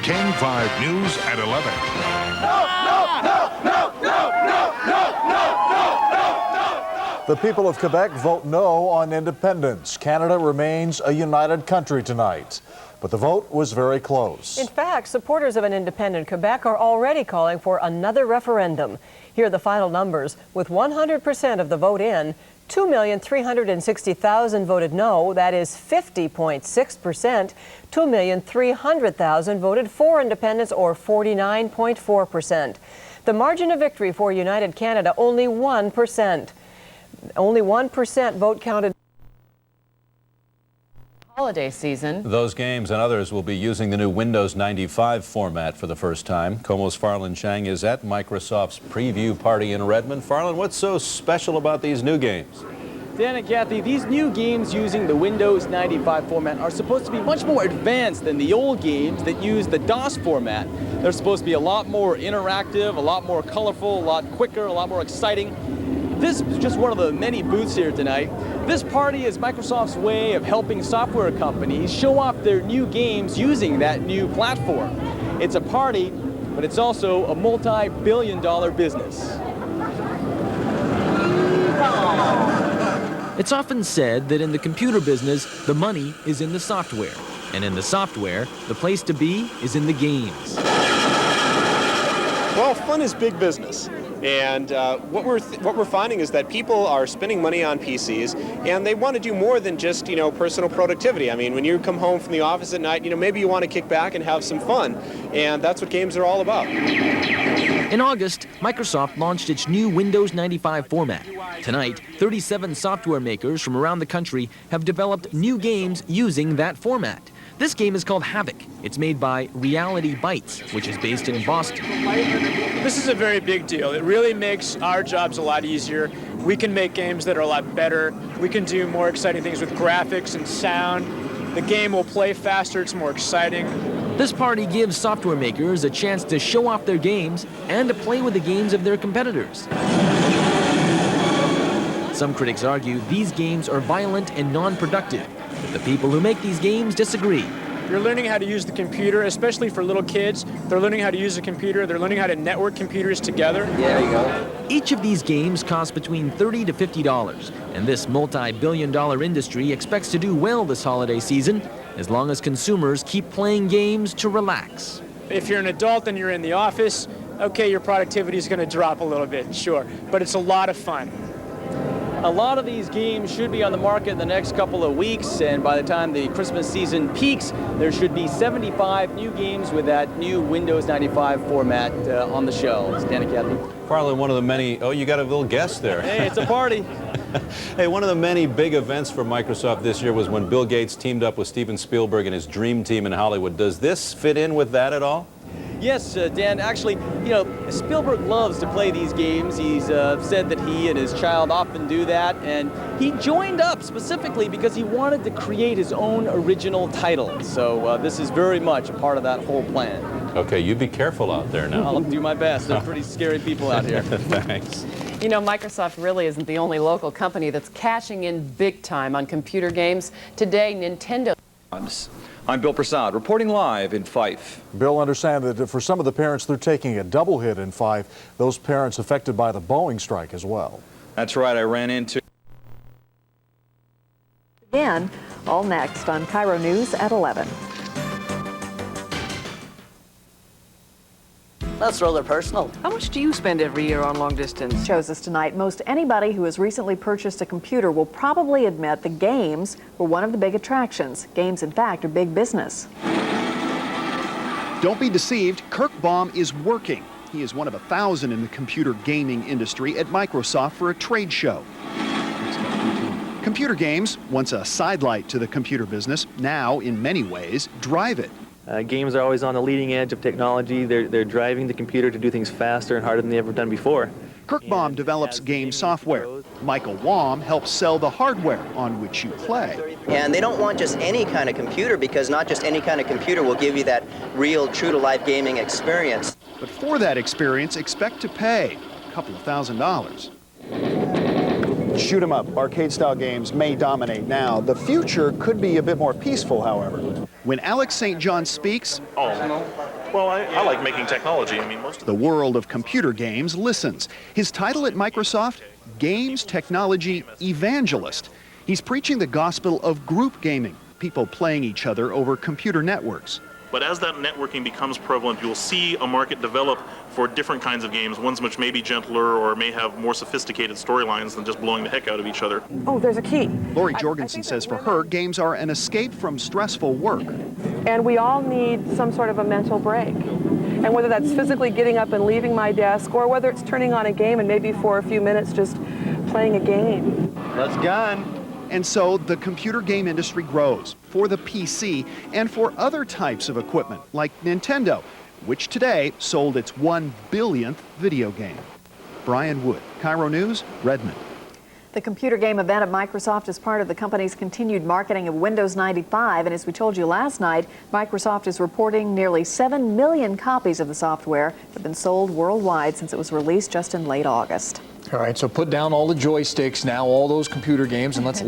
King 5 News at 11. The people of Quebec vote no on independence. Canada remains a united country tonight. But the vote was very close. In fact, supporters of an independent Quebec are already calling for another referendum. Here are the final numbers. With 100% of the vote in, 2,360,000 voted no, that is 50.6%. 2,300,000 voted for independence, or 49.4%. The margin of victory for United Canada, only 1%. Only 1% vote counted. Holiday season. Those games and others will be using the new Windows 95 format for the first time. Komo's Farland Chang is at Microsoft's preview party in Redmond. Farland, what's so special about these new games? Dan and Kathy, these new games using the Windows 95 format are supposed to be much more advanced than the old games that use the DOS format. They're supposed to be a lot more interactive, a lot more colorful, a lot quicker, a lot more exciting. This is just one of the many booths here tonight. This party is Microsoft's way of helping software companies show off their new games using that new platform. It's a party, but it's also a multi-billion-dollar business. It's often said that in the computer business, the money is in the software. And in the software, the place to be is in the games. Well, fun is big business. And what we're finding is that people are spending money on PCs, and they want to do more than just, personal productivity. I mean, when you come home from the office at night, maybe you want to kick back and have some fun. And that's what games are all about. In August, Microsoft launched its new Windows 95 format. Tonight, 37 software makers from around the country have developed new games using that format. This game is called Havoc. It's made by Reality Bytes, which is based in Boston. This is a very big deal. It really makes our jobs a lot easier. We can make games that are a lot better. We can do more exciting things with graphics and sound. The game will play faster. It's more exciting. This party gives software makers a chance to show off their games and to play with the games of their competitors. Some critics argue these games are violent and non-productive, but the people who make these games disagree. You're learning how to use the computer, especially for little kids. They're learning how to use a computer. They're learning how to network computers together. There you go. Each of these games costs between $30 to $50, and this multi-billion-dollar industry expects to do well this holiday season, as long as consumers keep playing games to relax. If you're an adult and you're in the office, okay, your productivity is going to drop a little bit, sure, but it's a lot of fun. A lot of these games should be on the market in the next couple of weeks, and by the time the Christmas season peaks, there should be 75 new games with that new Windows 95 format on the shelves. Dan and Kathy. Farland, one of the many, oh, you got a little guest there. Hey, it's a party. Hey, one of the many big events for Microsoft this year was when Bill Gates teamed up with Steven Spielberg and his dream team in Hollywood. Does this fit in with that at all? Yes, Dan, actually, Spielberg loves to play these games. He's said that he and his child often do that, and he joined up specifically because he wanted to create his own original title. So this is very much a part of that whole plan. Okay, you be careful out there now. I'll do my best. They're pretty scary people out here. Thanks. Microsoft really isn't the only local company that's cashing in big time on computer games. Today, Nintendo. I'm Bill Prasad, reporting live in Fife. Bill, understand that for some of the parents, they're taking a double hit in Fife. Those parents affected by the Boeing strike as well. That's right, I ran into... Again, all next on Cairo News at 11. That's rather personal. How much do you spend every year on long distance? Shows us tonight, most anybody who has recently purchased a computer will probably admit the games were one of the big attractions. Games, in fact, are big business. Don't be deceived, Kirk Baum is working. He is one of 1,000 in the computer gaming industry at Microsoft for a trade show. Computer games, once a sidelight to the computer business, now, in many ways, drive it. Games are always on the leading edge of technology. They're driving the computer to do things faster and harder than they've ever done before. Kirk Baum develops game software. Michael Wom helps sell the hardware on which you play. And they don't want just any kind of computer, because not just any kind of computer will give you that real, true-to-life gaming experience. But for that experience, expect to pay a couple of $1,000s. Shoot 'em up, arcade-style games may dominate now. The future could be a bit more peaceful, however. When Alex St. John speaks, Well, I like making technology. I mean, most of The world of computer games listens. His title at Microsoft, Games Technology Evangelist. He's preaching the gospel of group gaming, people playing each other over computer networks. But as that networking becomes prevalent, you'll see a market develop for different kinds of games, ones which may be gentler or may have more sophisticated storylines than just blowing the heck out of each other. Oh, there's a key. Lori Jorgensen says for her, games are an escape from stressful work. And we all need some sort of a mental break. And whether that's physically getting up and leaving my desk, or whether it's turning on a game and maybe for a few minutes just playing a game. Let's gun. And so the computer game industry grows for the PC and for other types of equipment like Nintendo, which today sold its 1 billionth video game. Brian Wood, Cairo News, Redmond. The computer game event at Microsoft is part of the company's continued marketing of Windows 95. And as we told you last night, Microsoft is reporting nearly 7 million copies of the software have been sold worldwide since it was released just in late August. All right, so put down all the joysticks now, all those computer games, and let's